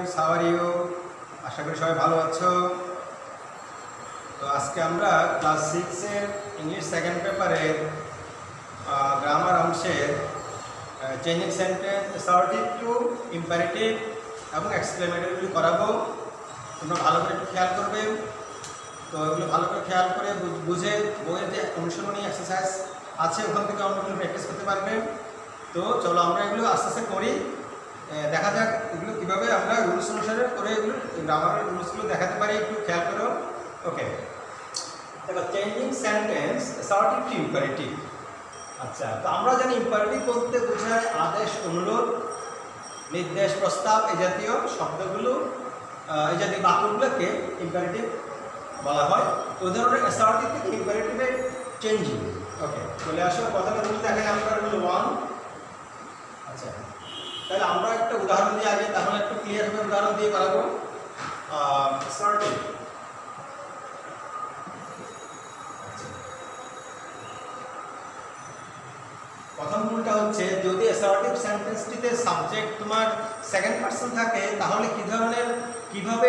Students, how are you? আশা করি সবাই ভালো আছো। তো আজকে আমরা ক্লাস 6-এর ইংলিশ সেকেন্ড পেপারের গ্রামার অংশের changing sentence, assertive to imperative এবং এক্সক্লেমেটরিগুলি করাবো। তোমরা ভালো করে একটু খেয়াল করবে। তো এগুলো ভালো করে খেয়াল করে বুঝে বইয়ের যে অনুশীলনী এক্সারসাইজ আছে ওখান থেকে আমরা প্র্যাকটিস করতে পারবে। তো চলো আমরা এগুলো আস্তে আস্তে করি, দেখা যাক এগুলো কীভাবে আমরা রুলস অনুসারে করে এগুলো গ্রামারের রুলসগুলো দেখাতে পারি। একটু খেয়াল করো। ওকে, দেখো changing sentence assertive to imperative. আচ্ছা, তো আমরা জানি ইম্পারেটিভ বলতে বোঝায় আদেশ, অনুরোধ, নির্দেশ, প্রস্তাব, এই জাতীয় শব্দগুলো, এই জাতীয় বাক্যগুলোকে ইম্পারেটিভ বলা হয়। তো ধরনের অ্যাসার্টিভ থেকে ইম্পারেটিভে চেঞ্জিং। ওকে, চলে আসো কথাটা রুল দেখাই আমরা রুল 1। আচ্ছা, তাহলে আমরা একটা উদাহরণ দিয়ে আগে, তাহলে একটু ক্লিয়ার হবে। উদাহরণ দিয়ে করাবো। অ্যাসার্টিভ, প্রথম রুলটা হচ্ছে যদি অ্যাসার্টিভ সেন্টেন্সটিতে সাবজেক্ট তোমার সেকেন্ড পারসন থাকে তাহলে কি ধরনের কিভাবে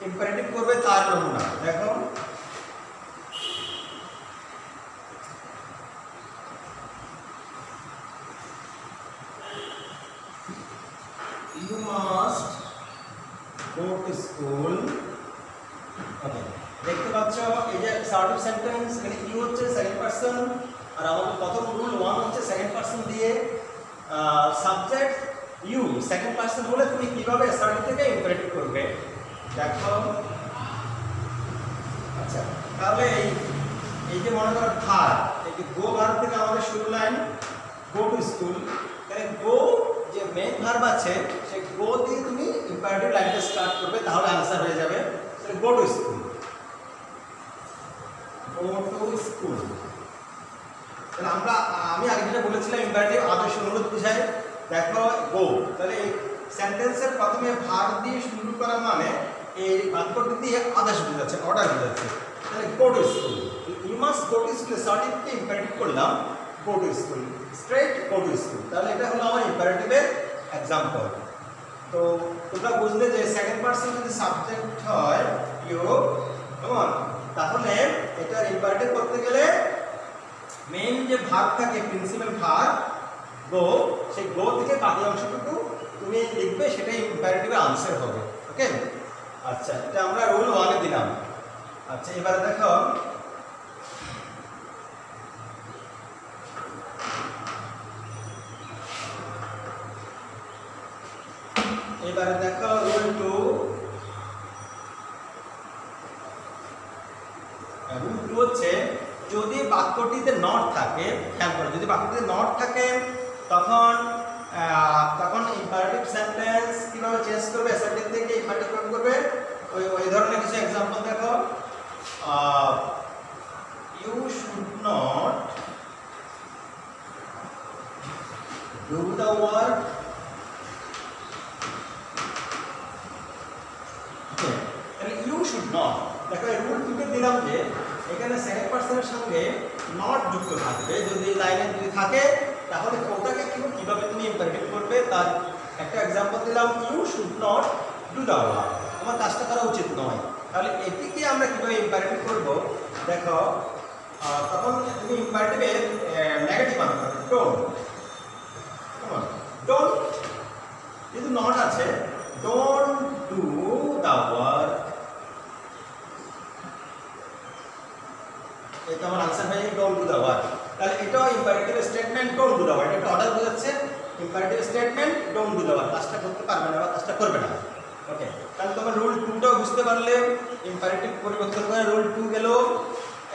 ইম্পারেটিভ করবে তার নমুনা দেখো। You must go to school. ওকে, দেখতে পাচ্ছ এই যে অ্যাসার্টিভ সেন্টেন্স, মানে ইউ হচ্ছে সেকেন্ড পারসন আর আমাদের প্রথম রুল 1 হচ্ছে সেকেন্ড পারসন দিয়ে সাবজেক্ট ইউ সেকেন্ড পারসন হলে তুমি কিভাবে অ্যাসার্টিভ থেকে ইম্পারেটিভ করবে দেখো। আচ্ছা, তাহলে এই যে মনে করো ভার্ব, এই যে গো ভার্ব থেকে আমাদের শুরু লাইন গো টু স্কুল। তাহলে গো যে মেইন ভার্ব আছে সেই গো দিয়ে তুমি ইম্পারেটিভ লাইনটা স্টার্ট করবে, তাহলে আনসার হয়ে যাবে গো to school. Go to school. তাহলে আমি আগে যেটা বলেছিলাম ইম্পারেটিভ আদেশ, অনুরোধ বোঝায়। দেখো গো, তাহলে এই সেন্টেন্সের প্রথমে ভার্ব দিয়ে শুরু করা মানে এই বাক্যটি দিয়ে আদেশ বোঝাচ্ছে, অর্ডার বোঝাচ্ছে। তাহলে go to school, you must go to school, সার্টিফিকেটকে ইম্পারেটিভ করলাম go to school, straight go to school. তাহলে এটা হলো আমার ইম্পারেটিভের এক্সাম্পল। তো তোমরা বুঝলে যে সেকেন্ড পারসন যদি সাবজেক্ট হয় ইউ, কেমন, তাহলে এটার ইম্পারেটিভ করতে গেলে মেইন যে ভার্ব থাকে প্রিন্সিপাল ভার্ব গো, সেই গো থেকে বাকি অংশটুকু তুমি লিখবে, সেটাই ইম্পারেটিভের আনসার হবে। ওকে, আচ্ছা, এটা আমরা রুল 1 এ দিলাম। আচ্ছা, এবারে দেখো রুল 2। রুল 2 হচ্ছে যদি বাক্যটিতে নট থাকে, খেয়াল করো, যদি বাক্যটিতে নট থাকে তখন ইম্পারেটিভ সেন্টেন্স কিভাবে চেঞ্জ করবে, অ্যাসার্টিভ থেকে ইম্পারেটিভ করবে। ওই ধরনের কিছু এক্সাম্পল দেখো। You should not do the work. তাহলে ইউ শুড নট, দেখো এই রুল 2 তে দিলাম যে এখানে সেকেন্ড পারসনের সঙ্গে নট যুক্ত থাকবে। যদি লাইনে যদি থাকে তাহলে ওটাকে কিভাবে তুমি ইম্পারেটিভ করবে তার একটা এক্সাম্পল দিলাম। You should not do the work, আমার কাজটা করা উচিত নয়। তাহলে এটিকে আমরা কিভাবে ইম্পারেটিভ করব দেখো। তখন তুমি ইম্পারেটিভের নেগেটিভ আনবে, ডোন্ট। ডোন্ট, যেহেতু নট আছে, ডোন্ট ডু দ্য ওয়ার্ক। এটা আমার আনসার হয়ে যাবে ডোন্ট ডু দ্য ওয়ার্ক। তাহলে এটাও imperative statement, don't do the work. এটা অর্ডার বোঝাচ্ছে, imperative statement, don't do the work, কাজটা করতে পারবে না বা কাজটা করবে না। ওকে, তাহলে তোমার রুল 2টাও বুঝতে পারলে, ইম্পারেটিভ পরিবর্তন করে রুল 2 গেল।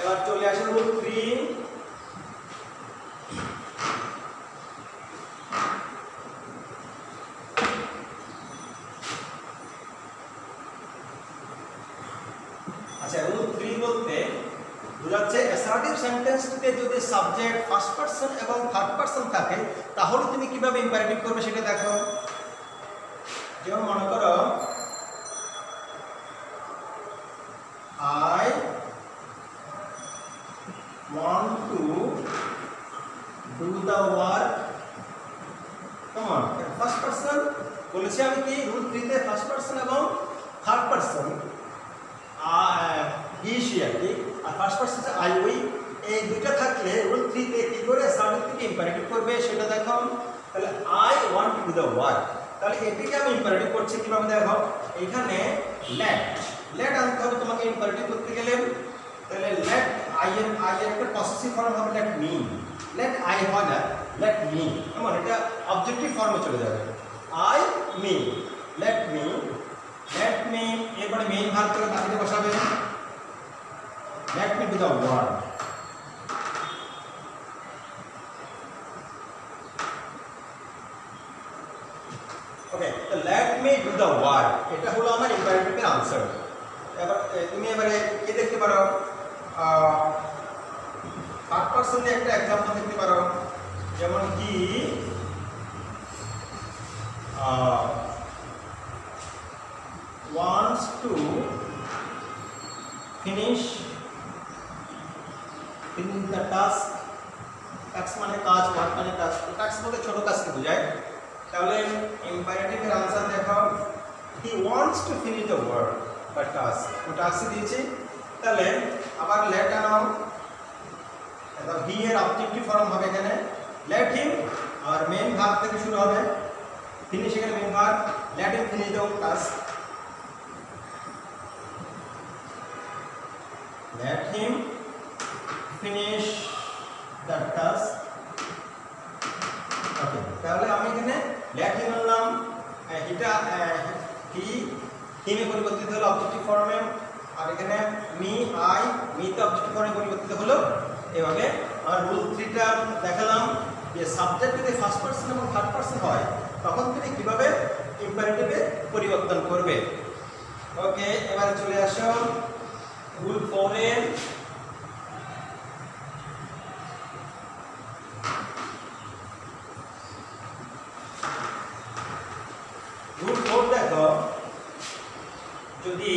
এবার চলে আসে রুল 3। আচ্ছা, রুল 3 বলতে বোঝাচ্ছে অ্যাসার্টিভ সেন্টেন্সটিতে যদি সাবজেক্ট ফার্স্ট পারসন এবং থার্ড পারসন থাকে তাহলে তুমি কিভাবে ইম্পারেটিভ করবে সেটা দেখো। যেমন মনে করো I want to do the work, কেমন, ফার্স্ট পারসন বলেছি আমি কি রুল 3 তে ফার্স্ট পারসন এবং থার্ড পারসন হি সি আর কি, আর ফার্স্ট পারসন আই উই, এই দুইটা থাকলে রুল 3 তে কি করে সাবজেক্ট থেকে ইম্পারেটিভ করবে সেটা দেখো। তাহলে I want to do the work, তাহলে এটিকে আমি ইম্পারেটিভ করছি কিভাবে দেখো, এইখানে লেট আনতে হবে তোমাকে ইম্পারেটিভ করতে গেলে। তাহলে লেট আই এর একটা পসেসিভ ফর্ম হবে লেট মি, লেট আই হয় না লেট মি, এমন এটা অবজেক্টিভ ফর্মে চলে যাবে। আই মি, লেট মি এরপরে মেইন ভার্ব করে বাকিটা বসাবে, let me do the work. Okay, তো let me do the work এটা হলো আমার ইম্পারেটিভের আনসার। এবার তুমি এবারে কি দেখতে পারো, থার্ড পারসনে একটা एग्जांपल দেখতে পারো, যেমন হি wants to finish the task, task মানে কাজ, ওয়ার্ক মানে কাজ, টাস্ক বলতে ছোট কাজকে বোঝায়। তাহলে ইম্পারেটিভের আনসার দেখো, he wants to finish the work বা টাস্ক, ও টাস্ক দিয়েছে। তাহলে আবার লেট আনাও, এটা হি এর অবজেক্টিভ ফর্ম হবে এখানে লেট হিম, আর মেইন ভার্ব থেকে শুরু হবে, ফিনিশ এর main verb, let him finish the task, let him finish the task। ওকে, তাহলে আমি এখানে let him বললাম, এটা হিমে পরিবর্তিত হলো অবজেক্টিভ ফর্মে, আর এখানে মি আই তে অবজেক্টিভ ফর্মে পরিবর্তিত হলো। এভাবে আর রুল 3 টা দেখালাম যে সাবজেক্ট যদি ফার্স্ট পারসন এবং থার্ড পারসন হয় তখন তুমি কিভাবে ইম্পারেটিভে পরিবর্তন করবে। ওকে, এবারে চলে আসো রুল 4 এ। রুল 4 দেখো, যদি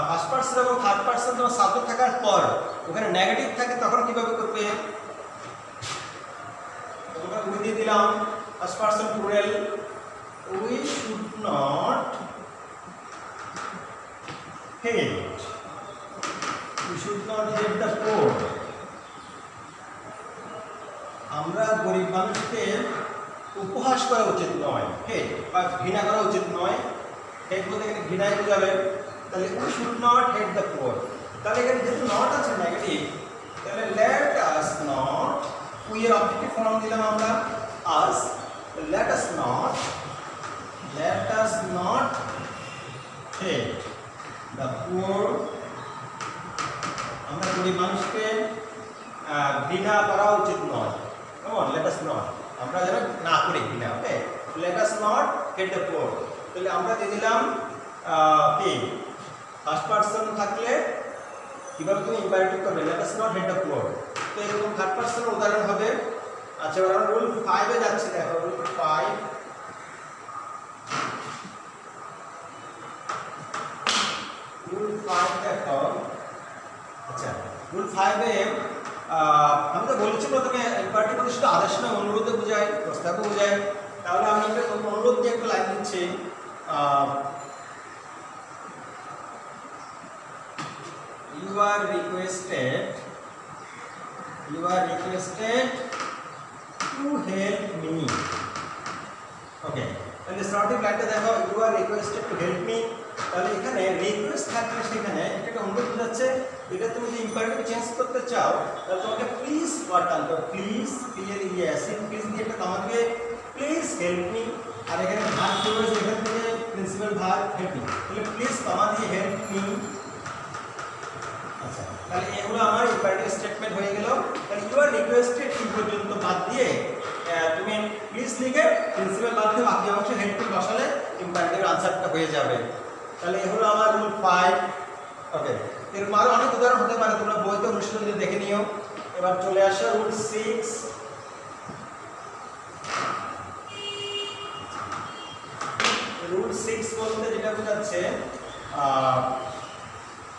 ফার্স্ট পারসন এবং থার্ড পারসন তোমার সাবজেক্ট থাকার পর ওখানে নেগেটিভ থাকে তখন কিভাবে করবে, তোমরা উই দিয়ে দিলাম first person plural, we should not hate, we should not hate the poor, আমরা গরিব মানুষকে উপহাস করা উচিত নয়, হেট বা ঘৃণা করা উচিত নয়। হেট বলতে এখানে ঘৃণাই বোঝাবে। তাহলে we should not hate the poor, তাহলে এখানে যেহেতু নট আছে নেগেটিভ, তাহলে let us not, we এর অবজেক্টিভ ফর্ম দিলাম আমরা us, let us not hate the poor, আমরা গরিব মানুষকে ঘৃণা করা উচিত নয়, কেমন, লেট আস নট, আমরা যেন না করি ঘৃণা। Okay, let us not hate the poor, তাহলে আমরা দিয়ে দিলাম কি ফার্স্ট পারসন থাকলে কিভাবে তুমি ইম্পারেটিভ করবে, late us not hate the পোর। তো এরকম থার্ড পারসনের উদাহরণ হবে। আচ্ছা, এবার আমরা রুল 5 এ যাচ্ছি, দেখো রুল 5 দেখো। আচ্ছা, রুল 5 এ আমি তো বলেছি প্রথমে ইম্পারেটিভ বলতে শুধু আদেশ নয়, অনুরোধে বোঝায়, প্রস্তাবও বোঝায়। তাহলে আমি একটা অনুরোধ দিয়ে একটা লাইন দিচ্ছি, you are requested to help me। ওকে, তাহলে স্টার্টিং লাইনটা দেখো, you are requested to help me। তাহলে এখানে রিকোয়েস্ট থাকলে সেখানে এটা অনুরোধ বোঝাচ্ছে। এটা তুমি যদি ইম্পারেটিভ চেঞ্জ করতে চাও তাহলে তোমাকে প্লিজ ওয়ার্ড আনতে হবে, প্লিজ প্লিজ দিয়ে একটা কমা দিবে, প্লিজ হেল্প মি। আর এখানে ভার্ব ফ্রেজ, এখান থেকে প্রিন্সিপাল ভার্ব হেল্প মি, তাহলে প্লিজ কমা দিয়ে হেল্প মি। আচ্ছা, তাহলে এগুলো আমার ইম্পারেটিভ স্টেটমেন্ট হয়ে গেল। তাহলে ইউ আর রিকোয়েস্টেড কি পর্যন্ত বাদ দিয়ে তুমি প্লিজ লিখে প্রিন্সিপাল বাদ দিয়ে বাকি অংশ হেল্পফুল বসালে ইম্পারেটিভ আনসারটা হয়ে যাবে। তাহলে এগুলো আমার রুল 5। ওকে, এরকম আরও অনেক উদাহরণ হতে পারে, তোমরা বইতে অনুশীলন দিয়ে দেখে নিও। এবার চলে আসো রুল 6। রুল 6 বলতে যেটা বোঝাচ্ছে,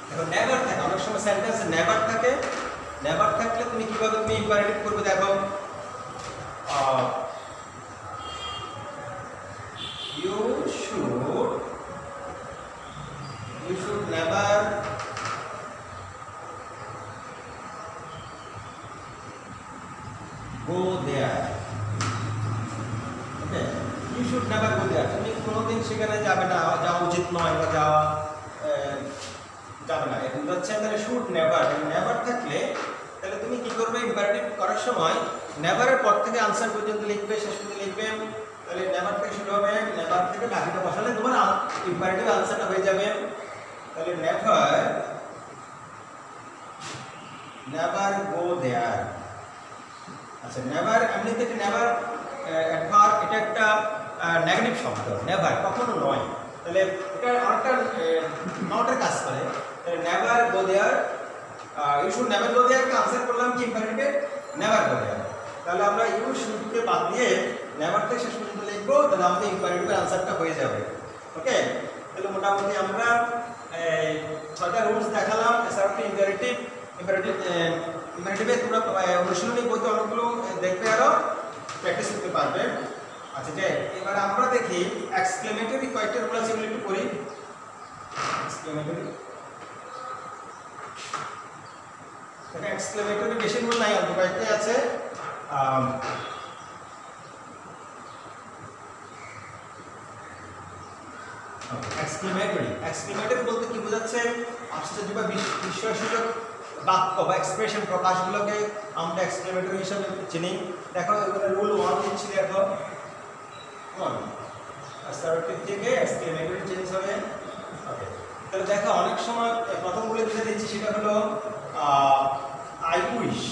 দেখো নেভার থাকে, অনেক সময় সেন্টেন্সে নেভার থাকে। নেভার থাকলে তুমি কিভাবে তুমি ইম্পারেটিভ করবে দেখো, you should never go there. Okay, you should never go there. তুমি কোনোদিন সেখানে যাবে না, যাওয়া উচিত নয় বা যাওয়া যাবে না। এখন হচ্ছে তাহলে শুড নেভার, নেভার থাকলে তাহলে তুমি কি করবে, ইম্পারেটিভ করার সময় নেভারের পর থেকে আনসার পর্যন্ত লিখবে, শেষ পর্যন্ত লিখবে। তাহলে নেভার থেকে শুরু হবে, নেভার থেকে বাকিটা বসালে তোমার ইম্পারেটিভ আনসারটা হয়ে যাবে। তাহলে নেভার, নেভার গো দেয়ার। আচ্ছা, নেভার এমনিতে নেভার অ্যাডভার্ব, এটা একটা নেগেটিভ শব্দ। নেভার কখনো নয়, তাহলে এটা অনেকটা নটের কাজ করে। তাহলে never go there, you should never go there কে আনসার করলাম কি ইম্পারেটিভে নেভার গো দেয়ার। তাহলে আমরা ইউ শুডকে বাদ দিয়ে নেভার থেকে শেষ পর্যন্ত লিখবো, তাহলে আমাদের ইম্পারেটিভের আনসারটা হয়ে যাবে। ওকে, তাহলে মোটামুটি আমরা 6টা রুলস দেখালাম। এছাড়াও ইম্পারেটিভে তোমরা অনুশীলনী বইতে অনেকগুলো দেখবে, আরো প্র্যাকটিস করতে পারবে। আচ্ছা, যে এবার আমরা দেখি এক্সক্লেমেটরি কয়েকটা রুল আছে, এগুলো একটু করি। এক্সক্লেমেটরি বেশি রুল নাই, অল্প কয়েকটাই আছে। এক্সক্লেমেটরি বলতে কি বোঝাচ্ছে, আশ্চর্য বা বিস্ময়সূচক বাক্য বা এক্সপ্রেশন প্রকাশগুলোকে আমরা এক্সক্লেমেটরি হিসাবে চিনি। দেখো এখানে রুল 1 দিচ্ছি, দেখো 1 অ্যাসার্টিভ থেকে এক্সক্লেমেটরি চেঞ্জ হবে। ওকে, তাহলে দেখো অনেক সময় প্রথম রুলে যেটা দিচ্ছি সেটা হলো আই উইশ।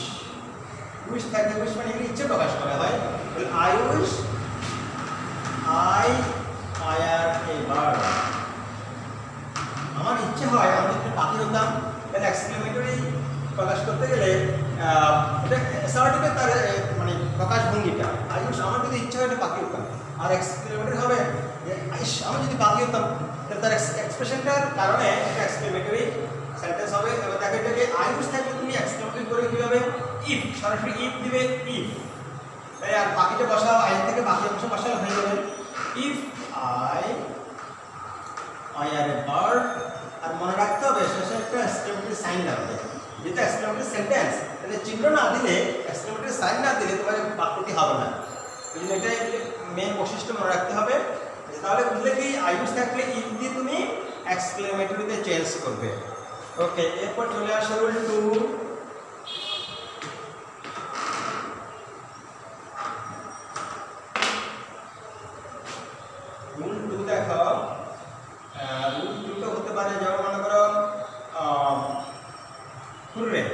উইশ থাকে, উইশ মানে ইচ্ছে প্রকাশ করা হয়। I wish I fire a bird. আমার ইচ্ছে হয় আমি যদি পাখি হতাম। তাহলে এক্সক্লেমেটরি প্রকাশ করতে গেলে এটা অ্যাসার্টিভের তার মানে প্রকাশভঙ্গিটা, আই উইশ আমার যদি ইচ্ছে হয় এটা পাখি হতাম। আর এক্সক্লেমেটরি হবে যে আইশ আমি যদি পাখি হতাম, তাহলে তার এক্সপ্রেশনটার কারণে এটা এক্সক্লেমেটরি সেন্টেন্স হবে। এবার দেখো এটাকে আই উইশ থাকলে তুমি এক্সক্লেমেটরি করে কীভাবে, ইফ, সরাসরি ইফ দিবে, ইফ। তাই আর বাকিটা বসাও, আই থেকে বাকি অংশ বসাও, হয়ে যাবে if I are a bird. আর মনে রাখতে হবে শেষে একটা এক্সক্লেমেটরি সাইন লাগবে, যেটা এক্সক্লেমেটরি সেন্টেন্স, তাহলে চিহ্ন না দিলে, এক্সক্লেমেটরি সাইন না দিলে তোমার বাক্যটি হবে না। এই জন্য এটাই মেন বৈশিষ্ট্য মনে রাখতে হবে। তাহলে বুঝলে কি আই উইশ থাকলে ইফ দিয়ে তুমি এক্সক্লেমেটরিতে চেঞ্জ করবে। ওকে, এরপর চলে আসে রুল 2। রুল 2 দেখো, রুল 2 হতে পারে যেমন মনে করো hurray.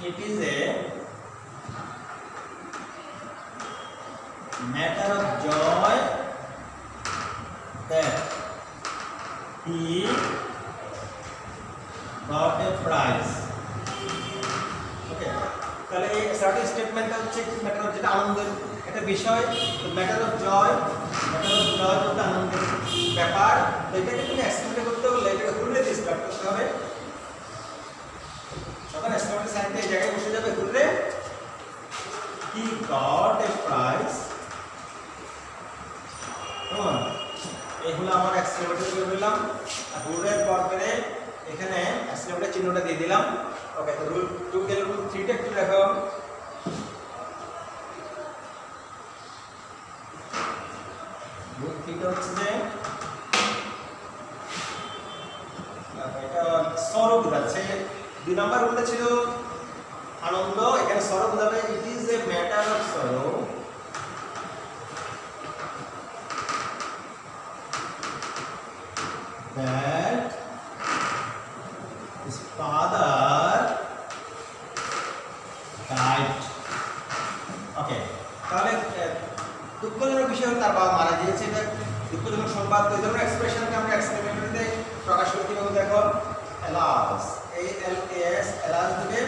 It is a matter of joy that he got a prize. Okay, তাহলে এই সার্টিন স্টেটমেন্টটা হচ্ছে ম্যাটার অফ, যেটা আনন্দের একটা বিষয়। তো ম্যাটার অফ জয়, বলতে আনন্দের ব্যাপার। তো এটাকে তুমি এক্সপ্লেন করতে হলে এটাকে হুররে দিয়ে স্টার্ট করতে হবে। তখন এক্সক্লেমেটরি সাইনটা এই জায়গায় বসে যাবে, hurray he got a prize. কেমন, এই হলো আমার এক্সক্লেমেটরি করে দিলাম। আর হুররের পর করে এখানে এক্সক্লেমেটরি চিহ্নটা দিয়ে দিলাম। ওকে, তো রুল 2 গেল। রুল 3টা একটু দেখো। রুল 3টা হচ্ছে যে এটা সরো বোঝাচ্ছে। 2 নম্বর রুলটা ছিল আনন্দ, এখানে সরো বোঝাবে। It is a matter of sorrow that his father died. ওকে, তাহলে দুঃখজনক বিষয় তার বাবা মারা গিয়েছে, এটা দুঃখজনক সংবাদ। তো এই ধরনের এক্সপ্রেশনকে আমরা এক্সক্লেমেটরিতে প্রকাশ করতে হবে। দেখো অ্যালাস, ALAS, অ্যালাস দিবে,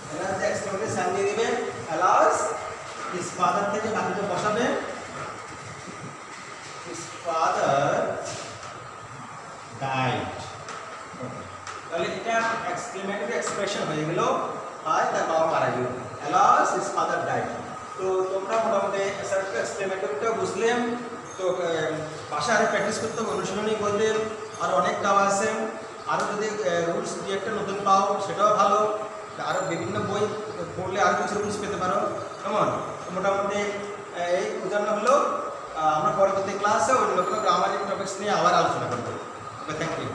অ্যালাস যে এক্সক্লেমেটরি সাইন দিয়ে দিবে। অ্যালাস হিজ ফাদার থেকে বাকিটা বসাবে, হিজ ফাদার ডাইড। তাহলে এটা এক্সক্লেমেটরি এক্সপ্রেশন হয়ে গেল, হয় তার বাবা মারা গেল, অ্যালাস হিজ ফাদার ডাইড। তো তোমরা মোটামুটি অ্যাসার্টিভ এক্সক্লেমেটরিটাও বুঝলেন। তো বাসায় আরও প্র্যাকটিস করতে হবে, অনুশীলনী বইতে আরও অনেক দেওয়া আছে। আরও যদি রুলস দু একটা নতুন পাও সেটাও ভালো, আরও বিভিন্ন বই পড়লে আরও কিছু রুলস পেতে পারো। কেমন? মোটামুটি এই উদাহরণ হলো, আমরা পরবর্তী ক্লাসে অন্য কোনো গ্রামারিক টপিক্স নিয়ে আবার আলোচনা করবো। ওকে, থ্যাংক ইউ।